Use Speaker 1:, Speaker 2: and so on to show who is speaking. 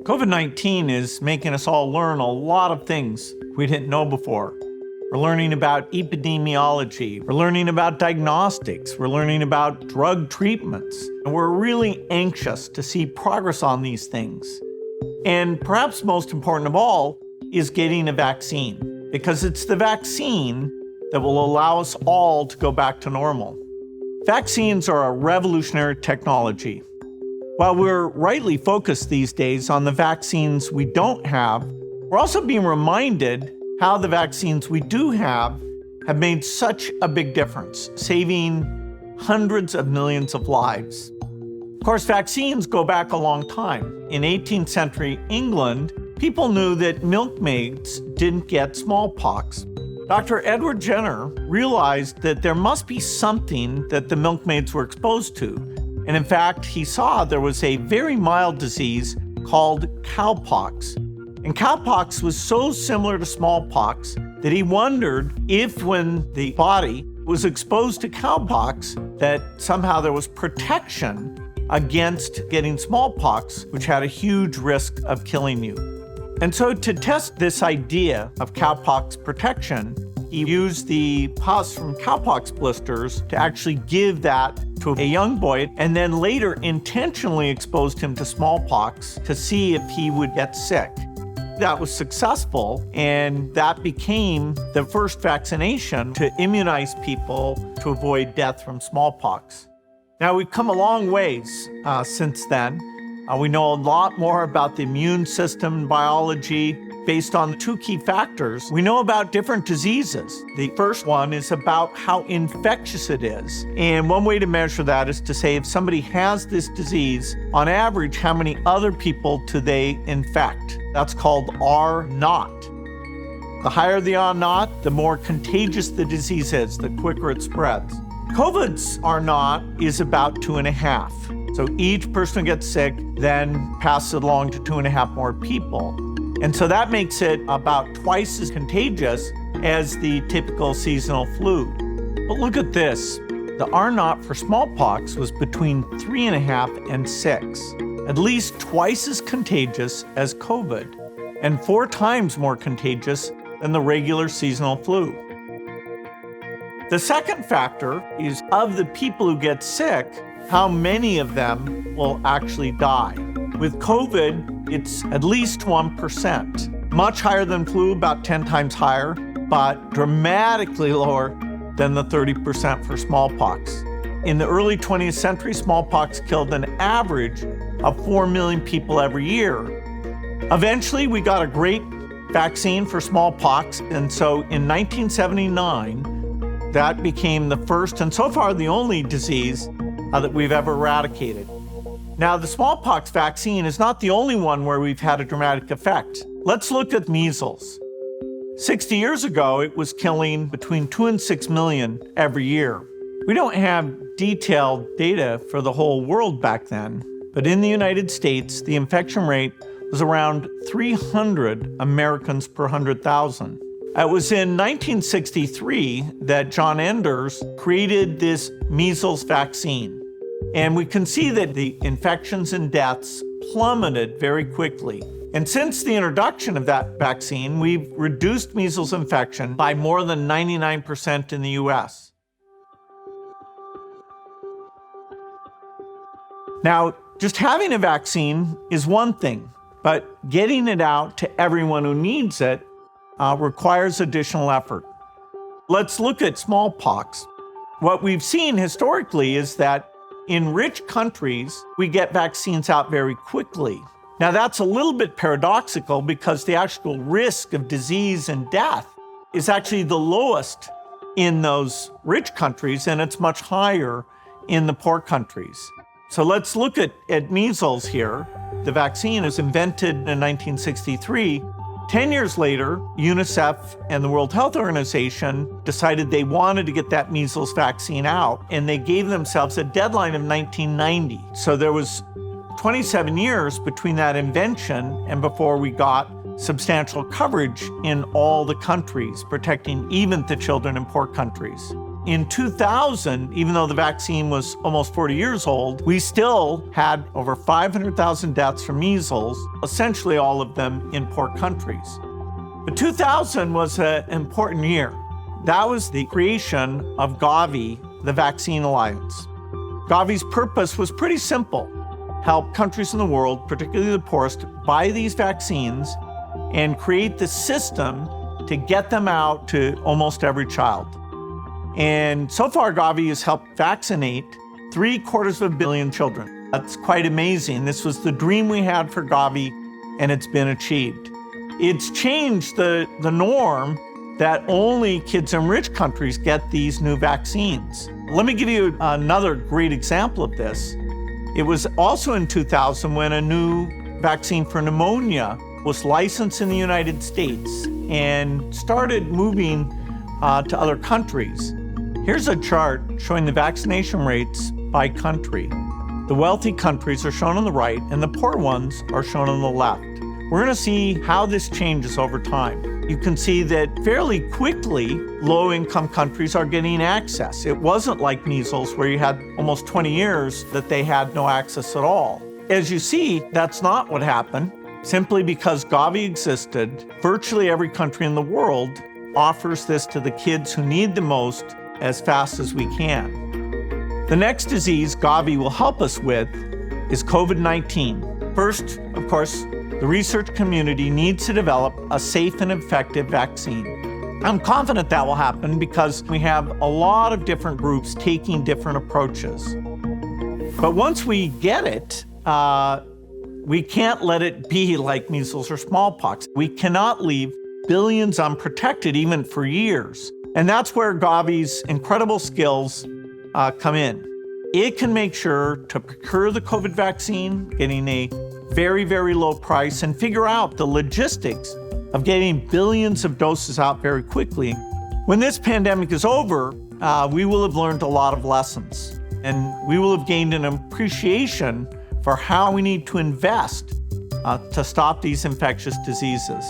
Speaker 1: COVID-19 is making us all learn a lot of things we didn't know before. We're learning about epidemiology, we're learning about diagnostics, we're learning about drug treatments, and we're really anxious to see progress on these things. And perhaps most important of all is getting a vaccine, because it's the vaccine that will allow us all to go back to normal. Vaccines are a revolutionary technology. While we're rightly focused these days on the vaccines we don't have, we're also being reminded how the vaccines we do have made such a big difference, saving hundreds of millions of lives. Of course, vaccines go back a long time. In 18th century England, people knew that milkmaids didn't get smallpox. Dr. Edward Jenner realized that there must be something that the milkmaids were exposed to. And in fact, he saw there was a very mild disease called cowpox. And cowpox was so similar to smallpox that he wondered if when the body was exposed to cowpox, that somehow there was protection against getting smallpox, which had a huge risk of killing you. And so to test this idea of cowpox protection, he used the pus from cowpox blisters to actually give that to a young boy, and then later intentionally exposed him to smallpox to see if he would get sick. That was successful, and that became the first vaccination to immunize people to avoid death from smallpox. Now, we've come a long ways since then. We know a lot more about the immune system biology based on two key factors. We know about different diseases. The first one is about how infectious it is. And one way to measure that is to say if somebody has this disease, on average, how many other people do they infect? That's called R-naught. The higher the R-naught, the more contagious the disease is, the quicker it spreads. COVID's R-naught is about 2.5. So each person who gets sick then passes it along to 2.5 more people. And so that makes it about twice as contagious as the typical seasonal flu. But look at this. The R-naught for smallpox was between 3.5 and 6, at least twice as contagious as COVID, and 4 times more contagious than the regular seasonal flu. The second factor is of the people who get sick, how many of them will actually die. With COVID, it's at least 1%, much higher than flu, about 10 times higher, but dramatically lower than the 30% for smallpox. In the early 20th century, smallpox killed an average of 4 million people every year. Eventually, we got a great vaccine for smallpox, and so in 1979, that became the first and so far the only disease that we've ever eradicated. Now, the smallpox vaccine is not the only one where we've had a dramatic effect. Let's look at measles. 60 years ago, it was killing between 2 and 6 million every year. We don't have detailed data for the whole world back then, but in the United States, the infection rate was around 300 Americans per 100,000. It was in 1963 that John Enders created this measles vaccine. And we can see that the infections and deaths plummeted very quickly. And since the introduction of that vaccine, we've reduced measles infection by more than 99% in the US. Now, just having a vaccine is one thing, but getting it out to everyone who needs it requires additional effort. Let's look at smallpox. What we've seen historically is that in rich countries, we get vaccines out very quickly. Now, that's a little bit paradoxical because the actual risk of disease and death is actually the lowest in those rich countries, and it's much higher in the poor countries. So let's look at measles here. The vaccine was invented in 1963. 10 years later, UNICEF and the World Health Organization decided they wanted to get that measles vaccine out, and they gave themselves a deadline of 1990. So there was 27 years between that invention and before we got substantial coverage in all the countries, protecting even the children in poor countries. in 2000, even though the vaccine was almost 40 years old, we still had over 500,000 deaths from measles, essentially all of them in poor countries. But 2000 was an important year. That was the creation of Gavi, the Vaccine Alliance. Gavi's purpose was pretty simple: help countries in the world, particularly the poorest, buy these vaccines and create the system to get them out to almost every child. And so far, Gavi has helped vaccinate 750 million children. That's quite amazing. This was the dream we had for Gavi, and it's been achieved. It's changed the norm that only kids in rich countries get these new vaccines. Let me give you another great example of this. It was also in 2000 when a new vaccine for pneumonia was licensed in the United States and started moving to other countries. Here's a chart showing the vaccination rates by country. The wealthy countries are shown on the right and the poor ones are shown on the left. We're going to see how this changes over time. You can see that fairly quickly, low-income countries are getting access. It wasn't like measles, where you had almost 20 years that they had no access at all. As you see, that's not what happened. Simply because Gavi existed, virtually every country in the world offers this to the kids who need the most as fast as we can. The next disease Gavi will help us with is COVID-19. First, of course, the research community needs to develop a safe and effective vaccine. I'm confident that will happen because we have a lot of different groups taking different approaches. But once we get it, we can't let it be like measles or smallpox. We cannot leave billions unprotected, even for years. And that's where Gavi's incredible skills come in. It can make sure to procure the COVID vaccine, getting a very, very low price, and figure out the logistics of getting billions of doses out very quickly. When this pandemic is over, we will have learned a lot of lessons, and we will have gained an appreciation for how we need to invest to stop these infectious diseases.